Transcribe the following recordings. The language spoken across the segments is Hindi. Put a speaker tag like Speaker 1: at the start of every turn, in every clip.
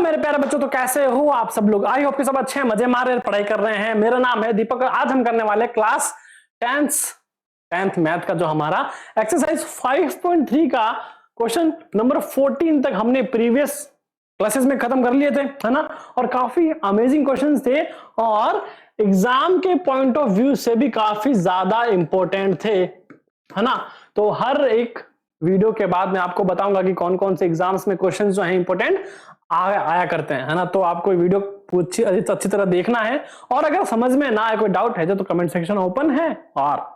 Speaker 1: मेरे प्यारे बच्चों, तो कैसे हो आप सब लोग? आई होप कि सब अच्छे हैं, मजे मार रहे, पढ़ाई कर रहे हैं। मेरा नाम है दीपक और आज हम करने वाले क्लास 10th मैथ का जो हमारा एक्सरसाइज 5.3 का क्वेश्चन नंबर 14 तक हमने प्रीवियस क्लासेस में खत्म कर लिए थे, है ना। और काफी अमेजिंग क्वेश्चंस थे और एग्जाम के पॉइंट ऑफ व्यू से भी काफी ज्यादा इंपॉर्टेंट थे, है ना। तो हर एक वीडियो के बाद मैं आपको बताऊंगा कि कौन कौन से एग्जाम्स में क्वेश्चंस जो हैं इंपॉर्टेंट आया करते हैं, है ना। तो आपको वीडियो अच्छी तरह देखना है और अगर समझ में ना आए, कोई डाउट है तो कमेंट सेक्शन ओपन है और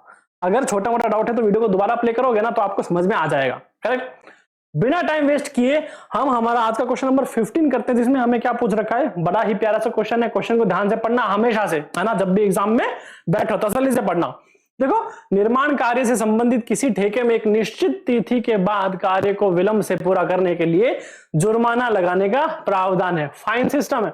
Speaker 1: अगर छोटा मोटा डाउट है तो वीडियो को दोबारा प्ले करोगे ना तो आपको समझ में आ जाएगा। करेक्ट। बिना टाइम वेस्ट किए हम हमारा आज का क्वेश्चन नंबर 15 करते हैं, जिसमें हमें क्या पूछ रखा है। बड़ा ही प्यारा सा क्वेश्चन है, क्वेश्चन को ध्यान से पढ़ना हमेशा से, है ना। जब भी एग्जाम में बैठो तसल्ली से पढ़ना। देखो, निर्माण कार्य से संबंधित किसी ठेके में एक निश्चित तिथि के बाद कार्य को विलंब से पूरा करने के लिए जुर्माना लगाने का प्रावधान है। फाइन सिस्टम है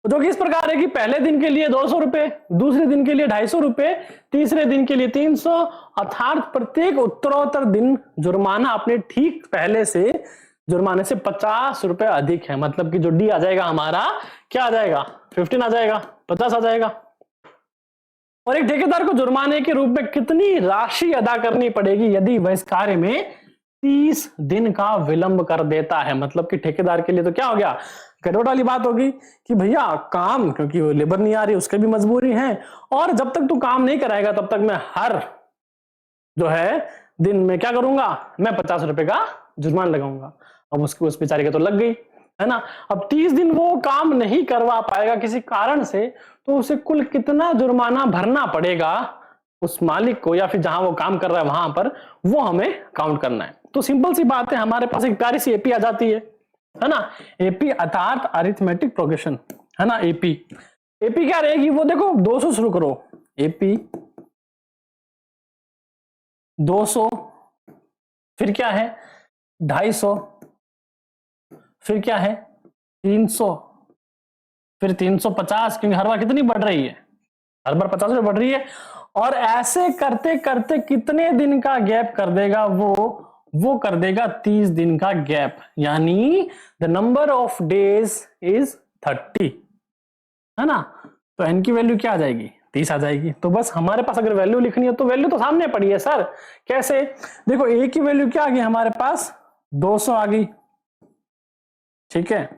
Speaker 1: जो कि इस प्रकार है कि पहले दिन के लिए 200 रुपए, दूसरे दिन के लिए 250 रुपए, तीसरे दिन के लिए 300, अर्थात प्रत्येक उत्तरोत्तर दिन जुर्माना अपने ठीक पहले से जुर्माने से 50 रुपए अधिक है। मतलब कि जो डी आ जाएगा हमारा, क्या आ जाएगा, 15 आ जाएगा, 50 आ जाएगा। और एक ठेकेदार को जुर्माने के रूप में कितनी राशि अदा करनी पड़ेगी यदि वह इस कार्य में 30 दिन का विलंब कर देता है। मतलब कि ठेकेदार के लिए तो क्या हो गया, गड़बड़ वाली बात होगी कि भैया काम, क्योंकि वो लेबर नहीं आ रही, उसके भी मजबूरी है और जब तक तू काम नहीं कराएगा तब तक मैं हर जो है दिन में क्या करूंगा, मैं 50 रुपए का जुर्माना लगाऊंगा। अब उसकी उस बेचारे के तो लग गई, है ना। अब 30 दिन वो काम नहीं करवा पाएगा किसी कारण से, तो उसे कुल कितना जुर्माना भरना पड़ेगा उस मालिक को, या फिर जहां वो काम कर रहा है वहां पर, वो हमें काउंट करना है। तो सिंपल सी बात है, हमारे पास एक प्यारी सी एपी आ जाती है ना। एपी अर्थात अरिथमेटिक प्रोग्रेशन, है ना। एपी क्या रहेगी, वो देखो 200 शुरू करो, एपी 200, फिर क्या है 250, फिर क्या है 300, फिर 350, क्योंकि हर बार कितनी बढ़ रही है, हर बार 50 रुपए बढ़ रही है। और ऐसे करते करते कितने दिन का गैप कर देगा वो कर देगा 30 दिन का गैप, यानी the number of days is 30, है ना। तो एन की वैल्यू क्या आ जाएगी, 30 आ जाएगी। तो बस हमारे पास अगर वैल्यू लिखनी है तो वैल्यू तो सामने पड़ी है सर। कैसे, देखो ए की वैल्यू क्या आ गई हमारे पास, 200 आ गई, ठीक है।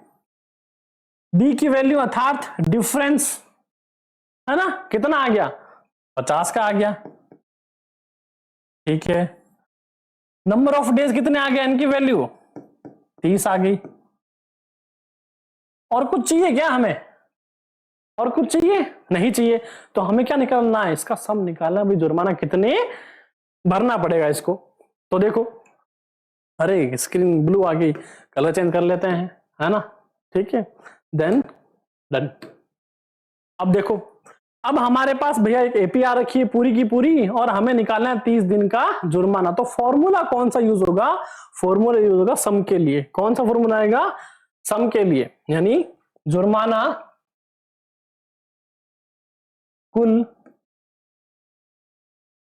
Speaker 1: डी की वैल्यू अर्थात डिफरेंस, है ना, कितना आ गया, 50 का आ गया, ठीक है। नंबर ऑफ डेज कितने आ गए, एन की वैल्यू 30 आ गई। और कुछ चाहिए क्या हमें, और कुछ चाहिए नहीं चाहिए। तो हमें क्या निकालना है, इसका सम निकालना भी, जुर्माना कितने भरना पड़ेगा इसको। तो देखो, अरे स्क्रीन ब्लू आ गई, कलर चेंज कर लेते हैं, है ना, ठीक है। Then done. अब देखो, अब हमारे पास भैया एक एपी आ रखी है पूरी की पूरी और हमें निकालना है 30 दिन का जुर्माना। तो फॉर्मूला कौन सा यूज होगा, फॉर्मूला यूज होगा सम के लिए। कौन सा फॉर्मूला आएगा, सम के लिए, यानी जुर्माना कुल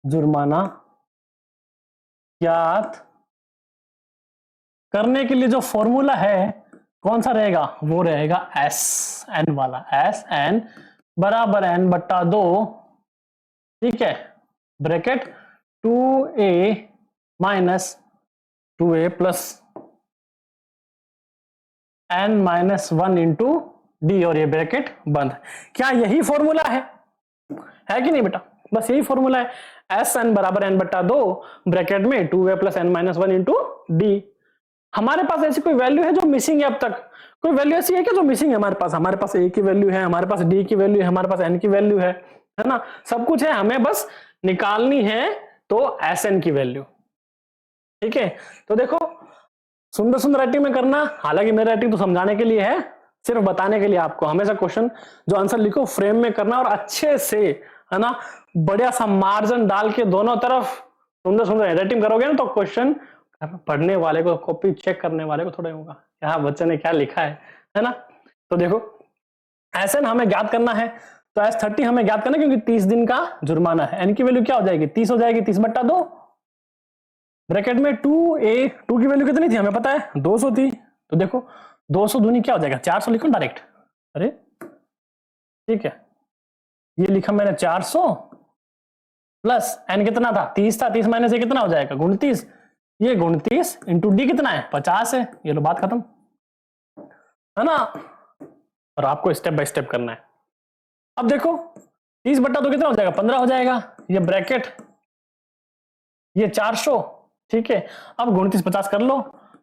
Speaker 1: जुर्माना ज्ञात करने के लिए जो फॉर्मूला है कौन सा रहेगा, वो रहेगा एस एन वाला, एस एन बराबर एन बट्टा 2, ठीक है, bracket 2a minus 2a plus n minus 1 into D, और ये ब्रैकेट बंद। क्या यही फॉर्मूला है कि नहीं बेटा, बस यही फॉर्मूला है, एस एन बराबर एन बट्टा 2 ब्रैकेट में 2a plus n minus 1 into D. हमारे पास ऐसी कोई वैल्यू है जो मिसिंग है अब तक, कोई वैल्यू ऐसी है क्या जो मिसिंग है हमारे पास ए की वैल्यू है, हमारे पास डी की वैल्यू है, हमारे पास एन की वैल्यू है ना, सब कुछ है, हमें बस निकालनी है तो एस एन की वैल्यू, ठीक है। तो देखो, सुंदर सुंदर राइटिंग में करना, हालांकि मेरी राइटिंग तो समझाने के लिए है, सिर्फ बताने के लिए आपको। हमेशा क्वेश्चन जो आंसर लिखो फ्रेम में करना और अच्छे से, है ना, बढ़िया सा मार्जिन डाल के दोनों तरफ सुंदर सुंदर राइटिंग करोगे ना तो क्वेश्चन पढ़ने वाले को, कॉपी चेक करने वाले को थोड़ा होगा क्या बच्चे ने क्या लिखा है ना। तो देखो, एसएन हमें ज्ञात करना है, तो S30 हमें ज्ञात करना है क्योंकि 30 दिन का जुर्माना है। एन की वैल्यू क्या हो जाएगी, 30 हो जाएगी, 30 बट्टा 2 ब्रैकेट में 2a, 2 की वैल्यू कितनी थी हमें पता है, 200 थी। तो देखो 200 दूनी क्या हो जाएगा, 400 लिखो डायरेक्ट। अरे ठीक है, ये लिखा मैंने 400 प्लस एन कितना था, 30 था, 30 माइनस ये कितना हो जाएगा 29, ये 29 इंटू डी कितना है 50 है। ये लो बात खत्म है ना। और आपको स्टेप बाय स्टेप करना है। अब देखो 30 बट्टा तो कितना हो जाएगा 15 हो जाएगा, ये ब्रैकेट ये 400, ठीक है। अब 29 50 कर लो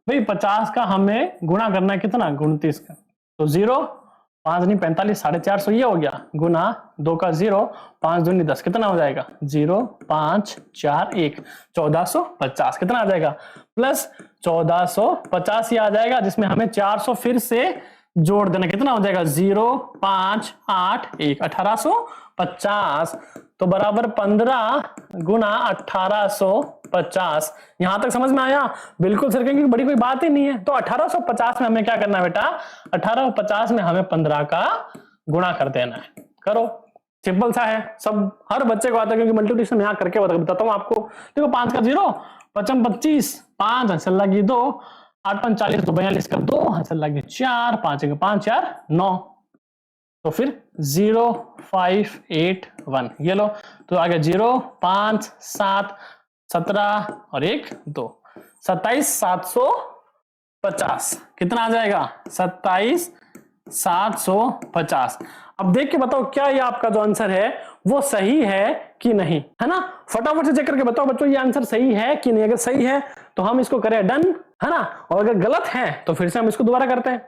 Speaker 1: भाई, 50 का हमें गुणा करना है कितना 29 का, तो 0 5 नहीं 45 450 ये हो गया, गुना 2 का 0 5 दूनी 10 कितना हो जाएगा 0 5 4 1 1450 कितना आ जाएगा, प्लस 1450 ये आ जाएगा, जिसमें हमें 400 फिर से जोड़ देना कितना हो जाएगा 0 5 8 1 1850, तो बराबर 15 गुना 1850। यहां तक समझ में आया, बिल्कुल सर की बड़ी कोई बात ही नहीं है। तो 1850 में हमें क्या करना है बेटा, 1850 में हमें 15 का गुणा कर देना है। करो, सिंपल सा है, सब हर बच्चे को आता है, क्योंकि मल्टीप्लिकेशन यहां करके बताता हूं आपको। देखो 5 का 0 5 25 5 हंसल लगी 2 8 5 40 तो 42 का 2 हंसल लगी 4 5 5 4 9, तो फिर 0 5 8 1 ये लो, तो आगे 0 5 7 17 और 1 2 27 750 कितना आ जाएगा 27 750। अब देख के बताओ क्या ये आपका जो आंसर है वो सही है कि नहीं, है ना। फटाफट से चेक करके बताओ बच्चों ये आंसर सही है कि नहीं। अगर सही है तो हम इसको करें डन, है ना, और अगर गलत है तो फिर से हम इसको दोबारा करते हैं,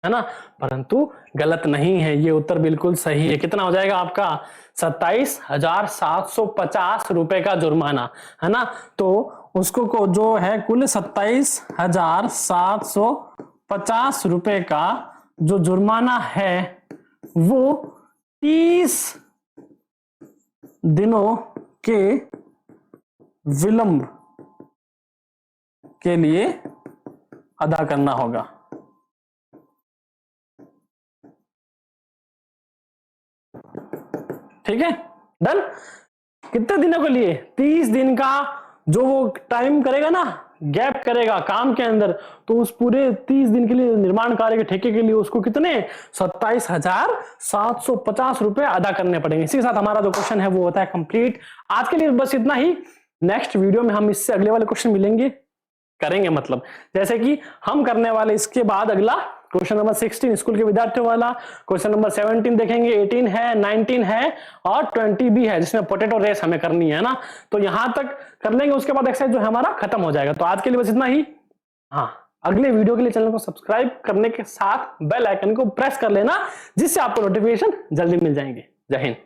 Speaker 1: है ना। परंतु गलत नहीं है, ये उत्तर बिल्कुल सही है। कितना हो जाएगा आपका 27,750 रुपए का जुर्माना, है ना। तो उसको को जो है कुल 27,750 रुपए का जो जुर्माना है वो 30 दिनों के विलंब के लिए अदा करना होगा। ठीक है, डन। कितने दिनों के लिए 30 दिन का जो वो टाइम करेगा ना, गैप करेगा काम के अंदर, तो उस पूरे 30 दिन के लिए निर्माण कार्य के ठेके के लिए उसको कितने 27,750 रुपए अदा करने पड़ेंगे। इसी के साथ हमारा जो क्वेश्चन है वो होता है कंप्लीट। आज के लिए बस इतना ही। नेक्स्ट वीडियो में हम इससे अगले वाले क्वेश्चन मिलेंगे, करेंगे, मतलब जैसे कि हम करने वाले इसके बाद अगला क्वेश्चन नंबर 16 स्कूल के विद्यार्थियों वाला, क्वेश्चन नंबर 17 देखेंगे, 18 है, 19 है और 20 भी है, जिसमें पोटैटो रेस हमें करनी है ना। तो यहां तक कर लेंगे, उसके बाद एक्सरसाइज जो है हमारा खत्म हो जाएगा। तो आज के लिए बस इतना ही। हाँ, अगले वीडियो के लिए चैनल को सब्सक्राइब करने के साथ बेल आइकन को प्रेस कर लेना, जिससे आपको नोटिफिकेशन जल्दी मिल जाएंगे। जय हिंद।